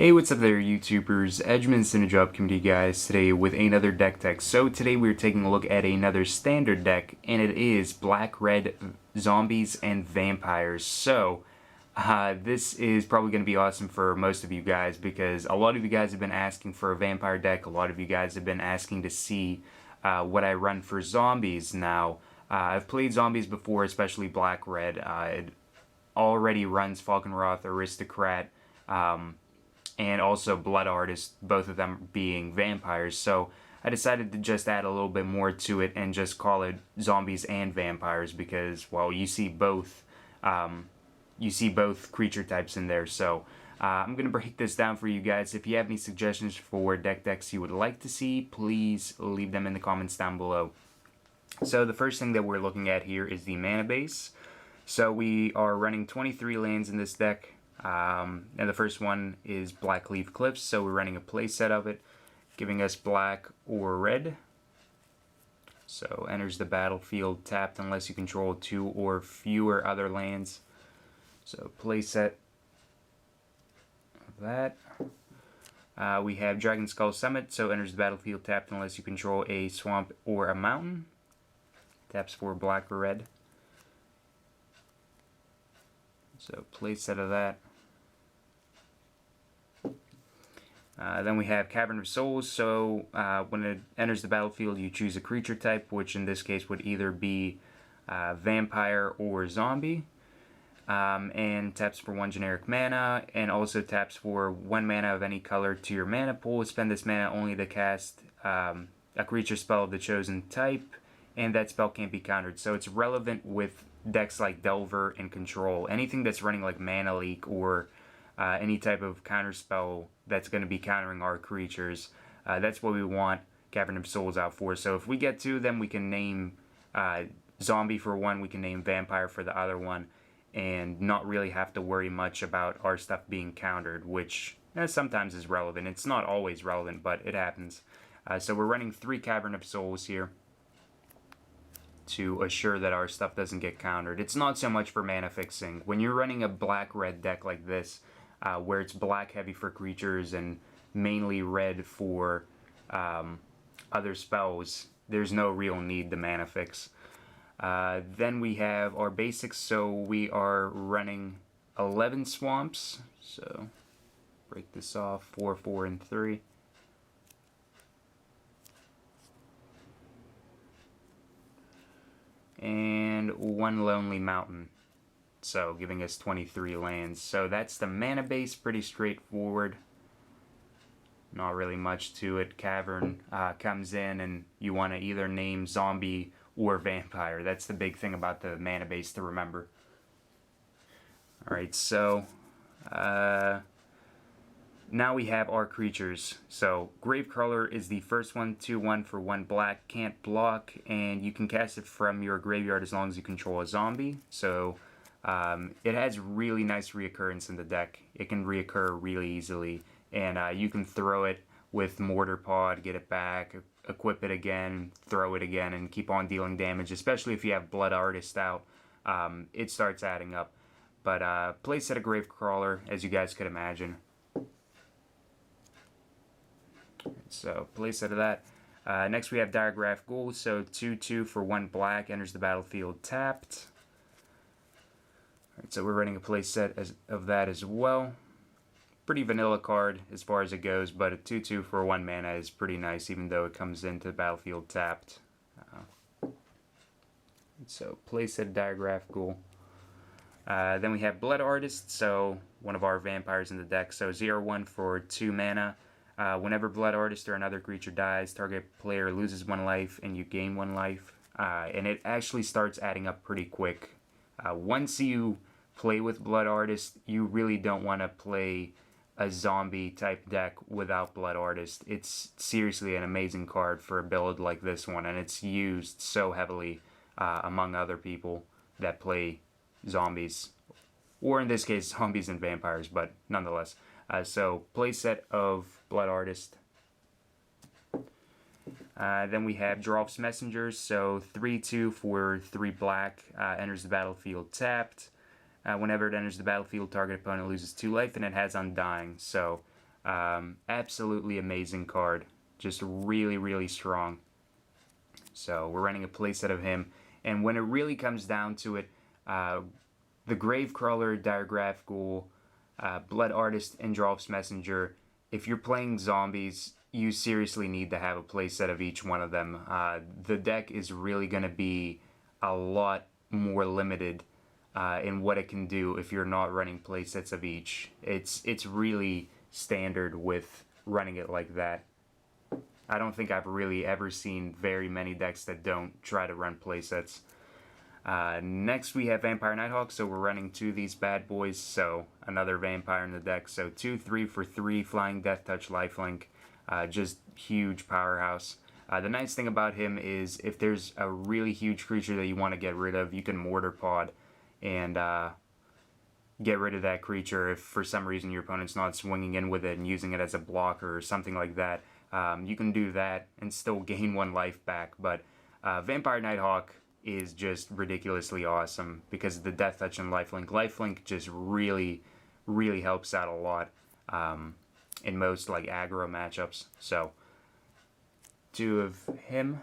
Hey, what's up there, YouTubers? Edgeman Cinejob coming to you guys today with another deck tech. So today we're taking a look at another standard deck, and it is Black-Red Zombies and Vampires. So this is probably going to be awesome for most of you guys because a lot of you guys have been asking for a vampire deck. A lot of you guys have been asking to see what I run for zombies. Now, I've played zombies before, especially Black-Red. It already runs Falkenrath Aristocrat, and also Blood Artist, both of them being vampires. So I decided to just add a little bit more to it and just call it Zombies and Vampires because, well, you see both creature types in there. So I'm going to break this down for you guys. If you have any suggestions for deck decks you would like to see, please leave them in the comments down below. So the first thing that we're looking at here is the mana base. So we are running 23 lands in this deck. And the first one is Blackcleave Cliffs, so we're running a playset of it, giving us black or red. So enters the battlefield tapped unless you control 2 or fewer other lands. So playset of that. We have Dragonskull Summit, so enters the battlefield tapped unless you control a swamp or a mountain. Taps for black or red. So playset of that. Then we have Cavern of Souls, so when it enters the battlefield you choose a creature type, which in this case would either be vampire or zombie, and taps for 1 generic mana, and also taps for 1 mana of any color to your mana pool. Spend this mana only to cast a creature spell of the chosen type, and that spell can't be countered. So it's relevant with decks like Delver and Control. Anything that's running like Mana Leak or any type of counter spell that's going to be countering our creatures. That's what we want Cavern of Souls out for. So if we get 2, then we can name Zombie for one, we can name Vampire for the other one, and not really have to worry much about our stuff being countered, which sometimes is relevant. It's not always relevant, but it happens. So we're running 3 Cavern of Souls here to assure that our stuff doesn't get countered. It's not so much for mana fixing. When you're running a black-red deck like this, where it's black heavy for creatures and mainly red for other spells, there's no real need to mana fix. Then we have our basics, so we are running 11 swamps. So break this off, 4, 4, and 3. And 1 lonely mountain, so giving us 23 lands. So that's the mana base, pretty straightforward. Not really much to it. Cavern comes in and you want to either name zombie or vampire. That's the big thing about the mana base to remember. Alright, so now we have our creatures. So Gravecrawler is the first one, 2/1 for 1 black, can't block, and you can cast it from your graveyard as long as you control a zombie. So it has really nice reoccurrence in the deck. It can reoccur really easily, and you can throw it with Mortar Pod, get it back, equip it again, throw it again, and keep on dealing damage, especially if you have Blood Artist out. It starts adding up. But playset of Gravecrawler, as you guys could imagine. So playset of that. Next we have Diagraph Ghoul, so 2/2 for 1 black, enters the battlefield tapped. Alright, so we're running a playset of that as well. Pretty vanilla card as far as it goes, but a 2/2 for 1 mana is pretty nice, even though it comes into the battlefield tapped. So playset Diagraph Ghoul. Then we have Blood Artist, so one of our vampires in the deck. So 0/1 for 2 mana. Whenever Blood Artist or another creature dies, target player loses 1 life and you gain 1 life. And it actually starts adding up pretty quick. Once you play with Blood Artist, you really don't want to play a zombie type deck without Blood Artist. It's seriously an amazing card for a build like this one, and it's used so heavily among other people that play zombies, or in this case zombies and vampires, but nonetheless. So playset of Blood Artist. Then we have Geralf's Messengers, so 3/2 for 3 black, enters the battlefield tapped. Whenever it enters the battlefield, target opponent loses 2 life, and it has Undying. So Absolutely amazing card. Just really, really strong. So we're running a playset of him. And when it really comes down to it, the Gravecrawler, Diregraf Ghoul, Blood Artist, and Geralf's Messenger, if you're playing zombies, you seriously need to have a playset of each one of them. The deck is really going to be a lot more limited in what it can do if you're not running playsets of each. It's really standard with running it like that. I don't think I've really ever seen very many decks that don't try to run playsets. Next we have Vampire Nighthawk, so we're running 2 of these bad boys, so another vampire in the deck. So 2, 3 for 3, flying Death Touch, lifelink, just huge powerhouse. The nice thing about him is if there's a really huge creature that you want to get rid of, you can Mortar Pod and get rid of that creature if for some reason your opponent's not swinging in with it and using it as a blocker or something like that. You can do that and still gain 1 life back, but Vampire Nighthawk is just ridiculously awesome because of the Death Touch and lifelink. Lifelink just really, really helps out a lot in most like aggro matchups. So 2 of him.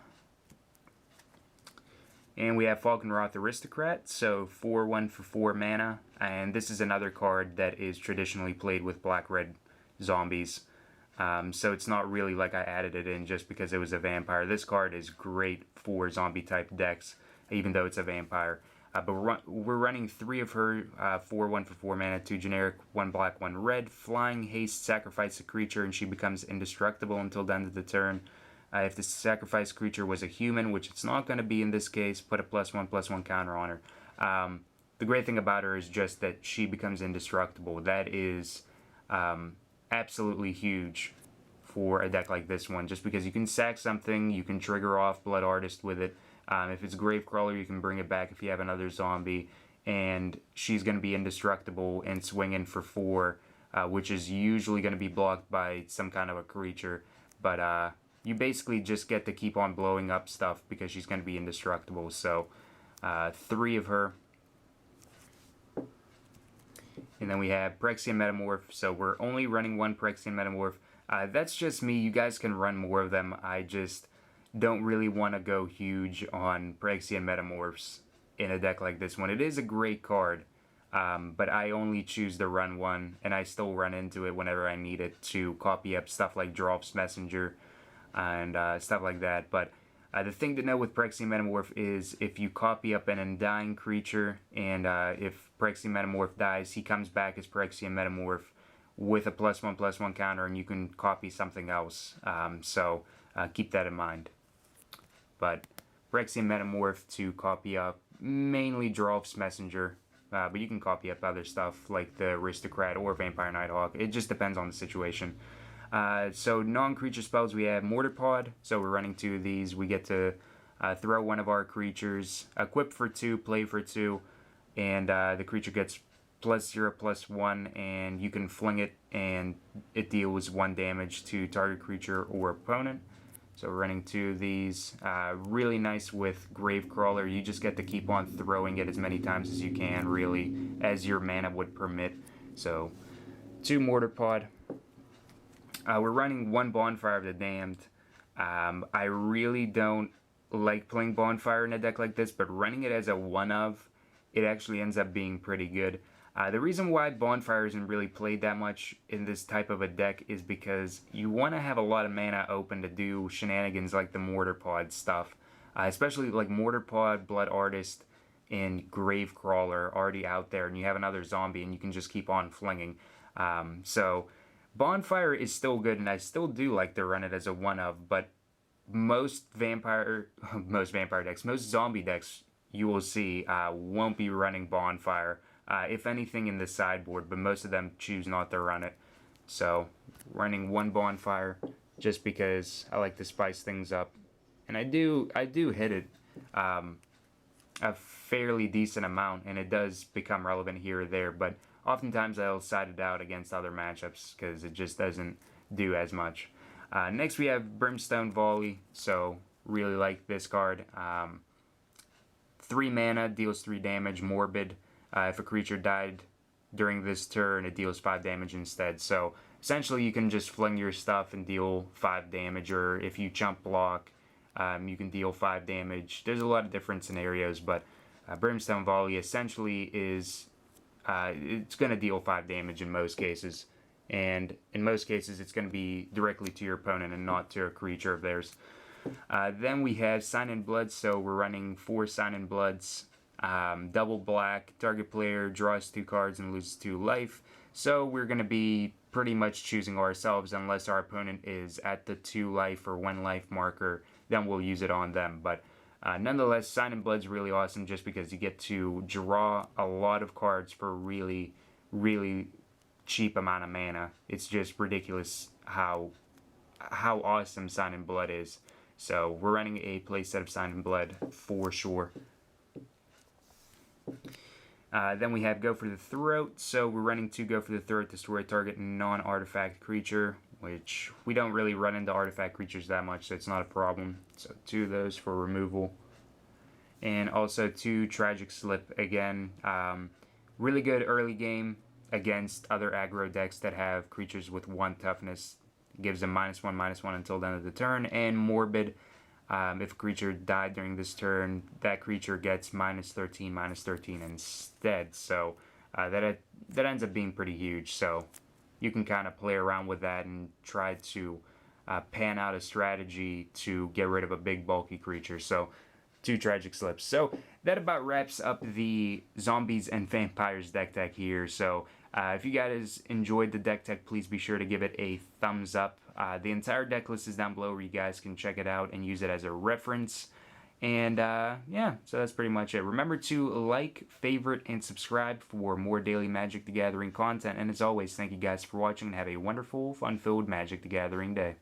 And we have Falkenrath Aristocrat, so 4/1 for 4 mana, and this is another card that is traditionally played with black-red zombies. So it's not really like I added it in just because it was a vampire. This card is great for zombie-type decks, even though it's a vampire. But we're running 3 of her, 4/1 for 4 mana, 2 generic, 1 black, 1 red. Flying, haste, sacrifice a creature, and she becomes indestructible until the end of the turn. If the sacrificed creature was a human, which it's not going to be in this case, put a +1/+1 counter on her. The great thing about her is just that she becomes indestructible. That is absolutely huge for a deck like this one, just because you can sack something, you can trigger off Blood Artist with it. If it's Gravecrawler, you can bring it back if you have another zombie, and she's going to be indestructible and swing in for 4, which is usually going to be blocked by some kind of a creature, but you basically just get to keep on blowing up stuff because she's going to be indestructible. So 3 of her. And then we have Phyrexian Metamorph, so we're only running 1 Phyrexian Metamorph. That's just me. You guys can run more of them. I just don't really want to go huge on Phyrexian Metamorphs in a deck like this one. It is a great card, but I only choose to run 1, and I still run into it whenever I need it to copy up stuff like Geralf's Messenger and stuff like that. But the thing to know with Phyrexian Metamorph is if you copy up an undying creature, and if Phyrexian Metamorph dies, he comes back as Phyrexian Metamorph with a +1/+1 counter, and you can copy something else. So keep that in mind. But Phyrexian Metamorph to copy up mainly Geralf's Messenger, but you can copy up other stuff like the Aristocrat or Vampire Nighthawk. It just depends on the situation. So non-creature spells, we have Mortar Pod, so we're running 2 of these. We get to throw one of our creatures, equip for 2, play for 2, and the creature gets +0/+1, and you can fling it, and it deals 1 damage to target creature or opponent. So we're running 2 of these. Really nice with Gravecrawler. You just get to keep on throwing it as many times as you can, really, as your mana would permit. So 2 Mortar Pod. We're running 1 Bonfire of the Damned. I really don't like playing Bonfire in a deck like this, but running it as a 1-of, it actually ends up being pretty good. The reason why Bonfire isn't really played that much in this type of a deck is because you want to have a lot of mana open to do shenanigans like the Mortar Pod stuff. Especially like Mortar Pod, Blood Artist, and Gravecrawler already out there, and you have another zombie, and you can just keep on flinging. So Bonfire is still good, and I still do like to run it as a 1-of, but most vampire decks, most zombie decks you will see won't be running Bonfire. If anything in the sideboard, but most of them choose not to run it. So running 1 Bonfire just because I like to spice things up, and I do hit it a fairly decent amount, and it does become relevant here or there, but oftentimes I'll side it out against other matchups because it just doesn't do as much. Next we have Brimstone Volley, so really like this card. 3 mana, deals 3 damage, morbid. If a creature died during this turn, it deals 5 damage instead. So essentially you can just fling your stuff and deal 5 damage, or if you chump block, you can deal 5 damage. There's a lot of different scenarios, but Brimstone Volley essentially is, it's going to deal 5 damage in most cases. And in most cases, it's going to be directly to your opponent and not to a creature of theirs. Then we have Sign in Blood, so we're running 4 Sign in Bloods. Double black, target player draws 2 cards and loses 2 life. So we're going to be pretty much choosing ourselves unless our opponent is at the 2 life or 1 life marker, then we'll use it on them. But nonetheless, Sign in Blood's really awesome just because you get to draw a lot of cards for really, really cheap amount of mana. It's just ridiculous how awesome Sign in Blood is. So we're running a playset of Sign in Blood for sure. Then we have Go for the Throat. So we're running 2 Go for the Throat, destroy target non-artifact creature, which we don't really run into artifact creatures that much, so it's not a problem. So 2 of those for removal. And also 2 Tragic Slip again. Really good early game against other aggro decks that have creatures with 1 toughness. Gives them -1/-1 until the end of the turn. And Morbid, if a creature died during this turn, that creature gets -13/-13 instead. So that ends up being pretty huge. So you can kind of play around with that and try to pan out a strategy to get rid of a big bulky creature. So 2 Tragic Slips. So that about wraps up the Zombies and Vampires deck here. So if you guys enjoyed the deck tech, please be sure to give it a thumbs up. The entire deck list is down below where you guys can check it out and use it as a reference. And yeah, so that's pretty much it. Remember to like, favorite, and subscribe for more daily Magic the Gathering content. And as always, thank you guys for watching and have a wonderful, fun-filled Magic the Gathering day.